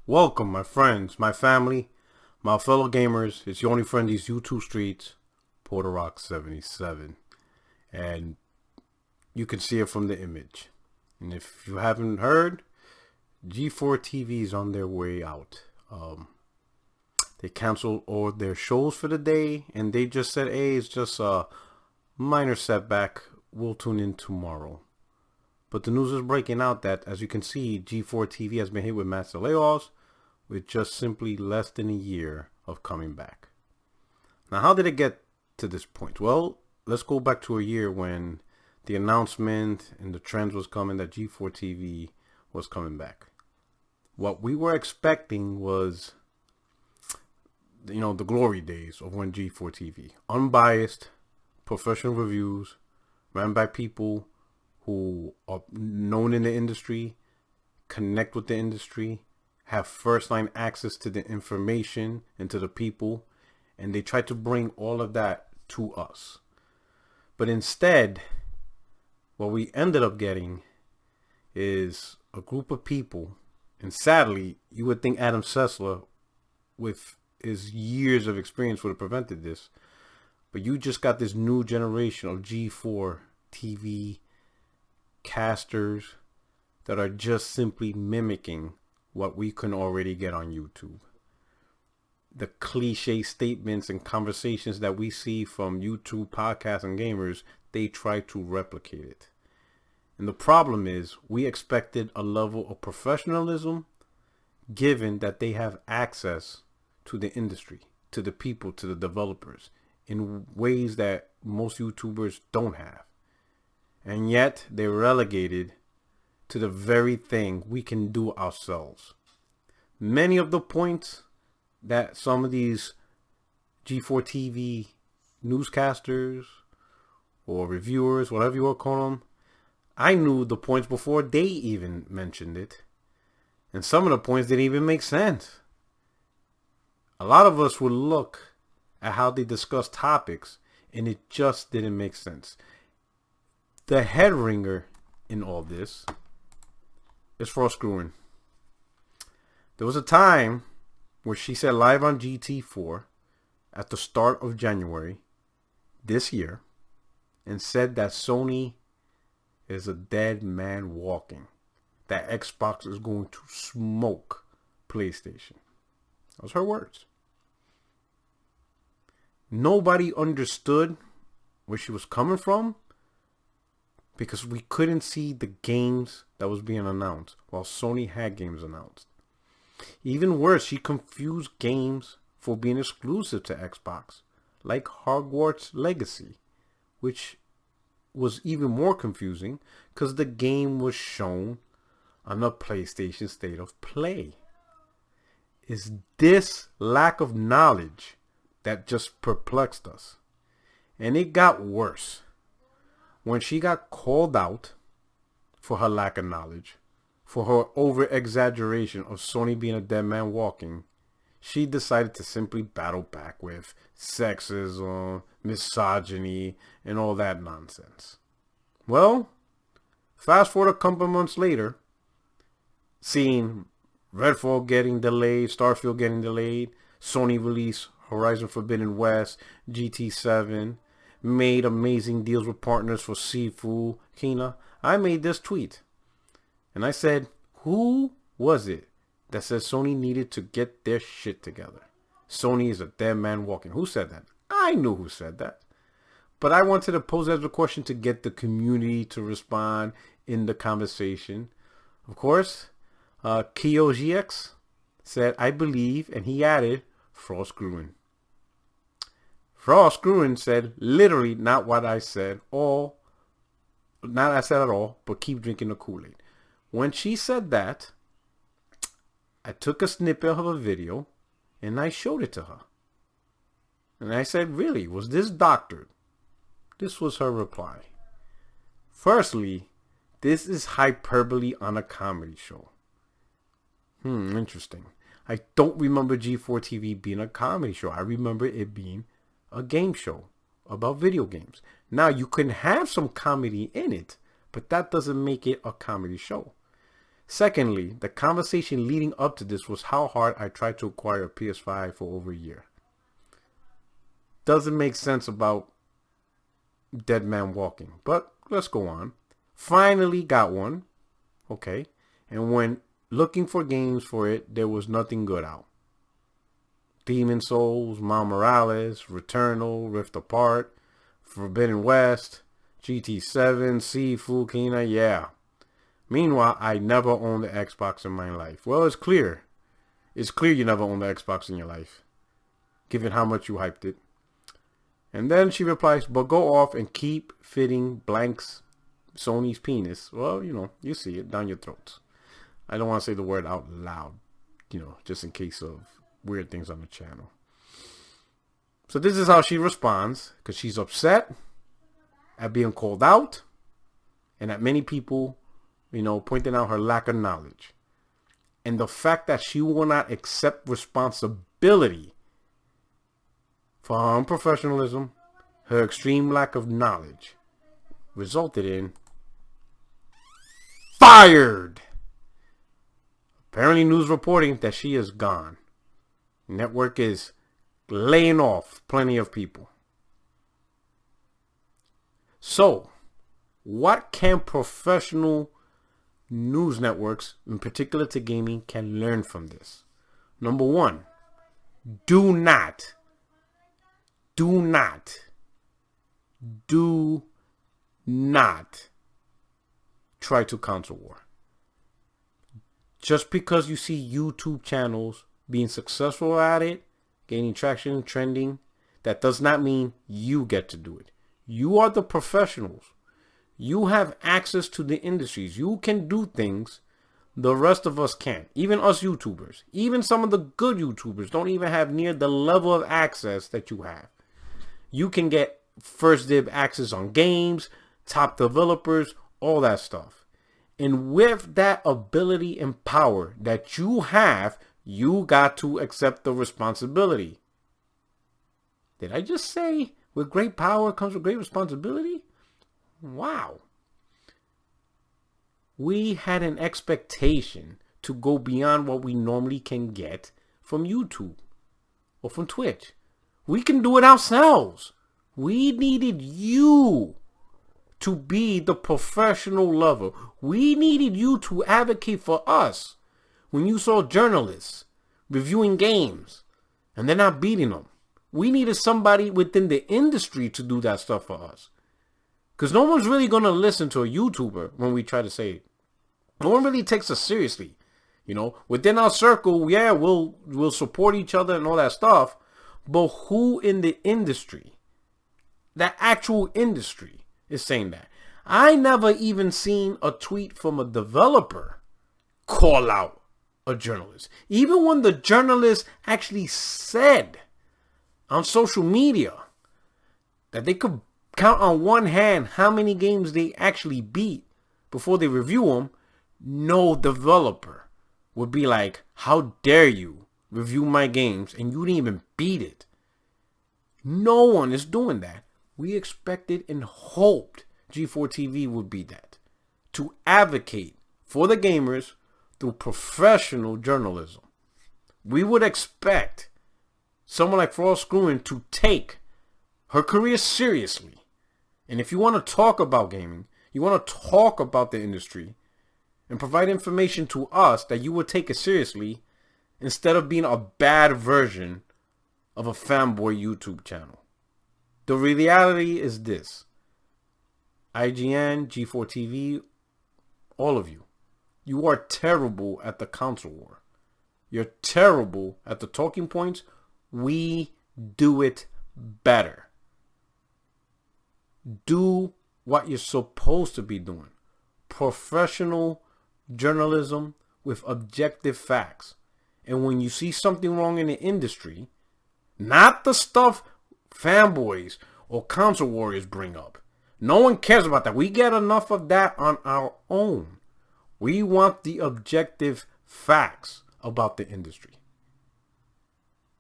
Welcome, my friends, my family, my fellow gamers. It's your only friend these YouTube streets, Puerto77. And you can see it from the image. And if you haven't heard, G4TV is on their way out. They canceled all their shows for the day, and they just said, hey, it's just a minor setback. We'll tune in tomorrow. But the news is breaking out that, as you can see, G4TV has been hit with massive layoffs with just simply less than a year of coming back. Now, how did it get to this point? Well, let's go back to a year when the announcement and the trends was coming that G4TV was coming back. What we were expecting was, the glory days of when G4TV, unbiased, professional reviews, ran by people who are known in the industry, connect with the industry, have first-line access to the information and to the people, and they try to bring all of that to us. But instead, what we ended up getting is a group of people, and sadly, you would think Adam Sessler, with his years of experience, would have prevented this, but you just got this new generation of G4 TV casters that are just simply mimicking what we can already get on YouTube. The cliche statements and conversations that we see from YouTube podcasts and gamers, they try to replicate it. And the problem is, we expected a level of professionalism given that they have access to the industry, to the people, to the developers in ways that most YouTubers don't have. And yet they're relegated to the very thing we can do ourselves. Many of the points that some of these G4TV newscasters or reviewers, whatever you want to call them, I knew the points before they even mentioned it. And some of the points didn't even make sense. A lot of us would look at how they discuss topics and it just didn't make sense. The head ringer in all this is Frost Gruen. There was a time where she said live on GT4 at the start of January this year and said that Sony is a dead man walking. That Xbox is going to smoke PlayStation. Those are her words. Nobody understood where she was coming from because we couldn't see the games that was being announced while Sony had games announced. Even worse, she confused games for being exclusive to Xbox, like Hogwarts Legacy, which was even more confusing because the game was shown on the PlayStation State of Play. It's this lack of knowledge that just perplexed us. And it got worse. When she got called out for her lack of knowledge, for her over-exaggeration of Sony being a dead man walking, she decided to simply battle back with sexism, misogyny, and all that nonsense. Well, fast forward a couple months later, seeing Redfall getting delayed, Starfield getting delayed, Sony released Horizon Forbidden West, GT7, made amazing deals with partners for Sifu, Kina. I made this tweet. And I said, who was it that said Sony needed to get their shit together? Sony is a dead man walking. Who said that? I knew who said that. But I wanted to pose as a question to get the community to respond in the conversation. Of course, KyoGX said, I believe, and he added, Frost Gruen. Frost Gruen said literally not what I said, not I said at all, but keep drinking the Kool-Aid. When she said that, I took a snippet of a video and I showed it to her. And I said, really, was this doctored? This was her reply. Firstly, this is hyperbole on a comedy show. Interesting. I don't remember G4TV being a comedy show. I remember it being a game show about video games. Now, you can have some comedy in it, but that doesn't make it a comedy show. Secondly, the conversation leading up to this was how hard I tried to acquire a PS5 for over a year. Doesn't make sense about Dead Man Walking, but let's go on. Finally got one. Okay. And when looking for games for it, there was nothing good out. Demon Souls, Miles Morales, Returnal, Rift Apart, Forbidden West, GT7, Sifu, Kina, yeah. Meanwhile, I never owned the Xbox in my life. Well, it's clear. It's clear you never owned the Xbox in your life, given how much you hyped it. And then she replies, but go off and keep fitting blanks Sony's penis. Well, you know, you see it down your throats. I don't want to say the word out loud, you know, just in case of weird things on the channel. So this is how she responds, because she's upset at being called out and at many people, you know, pointing out her lack of knowledge. And the fact that she will not accept responsibility for her unprofessionalism, her extreme lack of knowledge, resulted in fired. Apparently news reporting that she is gone. Network is laying off plenty of people. So, what can professional news networks, in particular to gaming, can learn from this? Number one, do not try to counter war. Just because you see YouTube channels being successful at it, gaining traction, trending, that does not mean you get to do it. You are the professionals. You have access to the industries. You can do things the rest of us can't. Even us YouTubers. Even some of the good YouTubers don't even have near the level of access that you have. You can get first dib access on games, top developers, all that stuff. And with that ability and power that you have, you got to accept the responsibility. Did I just say with great power comes with great responsibility? Wow. We had an expectation to go beyond what we normally can get from YouTube or from Twitch. We can do it ourselves. We needed you to be the professional lover. We needed you to advocate for us when you saw journalists reviewing games and they're not beating them. We needed somebody within the industry to do that stuff for us. Because no one's really going to listen to a YouTuber when we try to say it. No one really takes us seriously. You know, within our circle, yeah, we'll support each other and all that stuff. But who in the industry, that actual industry, is saying that? I never even seen a tweet from a developer call out a journalist. Even when the journalist actually said on social media that they could count on one hand how many games they actually beat before they review them, no developer would be like, how dare you review my games and you didn't even beat it. No one is doing that. We expected and hoped G4TV would be that. To advocate for the gamers through professional journalism. We would expect someone like Frost Screwing to take her career seriously. And if you want to talk about gaming, you want to talk about the industry and provide information to us, that you would take it seriously instead of being a bad version of a fanboy YouTube channel. The reality is this. IGN, G4TV, all of you. You are terrible at the counter war. You're terrible at the talking points. We do it better. Do what you're supposed to be doing. Professional journalism with objective facts. And when you see something wrong in the industry, not the stuff fanboys or council warriors bring up. No one cares about that. We get enough of that on our own. We want the objective facts about the industry.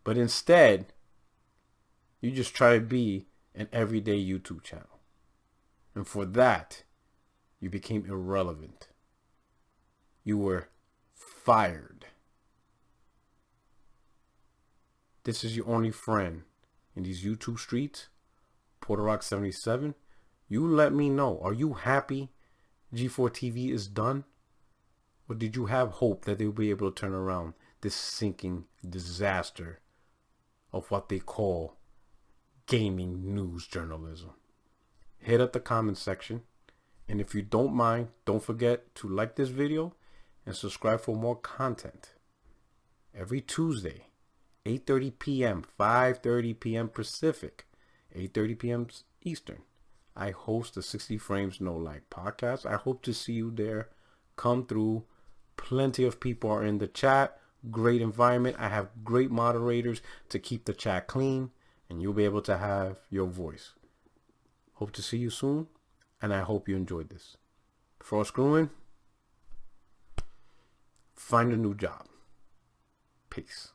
But instead, you just try to be an everyday YouTube channel. And for that, you became irrelevant. you were fired. This is your only friend in these YouTube streets, Puerto77. You let me know. Are you happy G4TV is done? Or did you have hope that they'll be able to turn around this sinking disaster of what they call gaming news journalism? Hit up the comment section. And if you don't mind, don't forget to like this video and subscribe for more content. Every Tuesday, 8:30 p.m., 5:30 p.m. Pacific, 8:30 p.m. Eastern, I host the 60 Frames No Like podcast. I hope to see you there. Come through. Plenty of people are in the chat. Great environment. I have great moderators to keep the chat clean, and you'll be able to have your voice. Hope to see you soon, and I hope you enjoyed this. Before screwing, find a new job. Peace.